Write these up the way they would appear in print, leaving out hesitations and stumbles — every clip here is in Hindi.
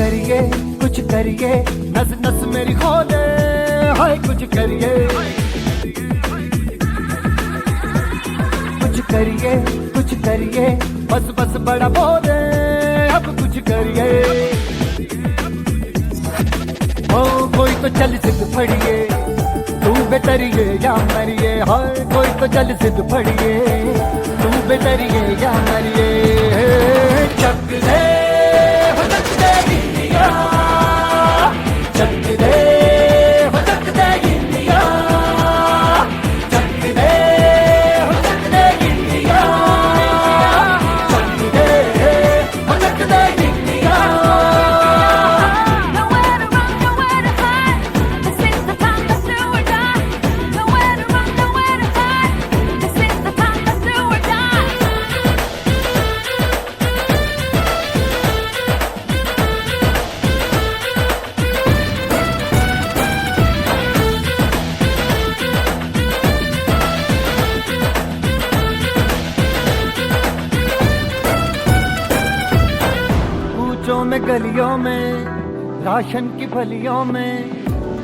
कुछ करिए, नस नस मेरी खोले, हाय कुछ करिए, कुछ करिए, बस बस बड़ा बोले, अब कुछ करिए। ओ कोई तो चल सिद्ध फड़िए, तू बेतरिए या मरिए, हाय कोई तो चल सिद्ध फड़िए, तू बेतरिए या मरिए। चक दे हो चक दे इंडिया, चक दे हो चक दे इंडिया, चक दे हो चक दे इंडिया, चक दे हो चक दे India. Nowhere to run, nowhere to hide. This is the time, let's do or die. Nowhere to run, nowhere to hide. This is the time, let's do or die. कूचों में गलियों में, राशन की फलियों में,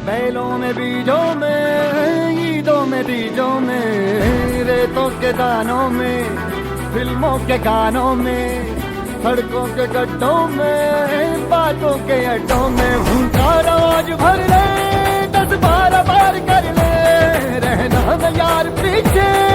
बैलों में बीजों में, ईदों में तीजों में, रेतों के दानों में, फिल्मों के गानों में, सड़कों के गड्ढों में, बातों के अड्डों में, उनका राज भर ले, 10-12 बार कर ले, रहना न यार पीछे।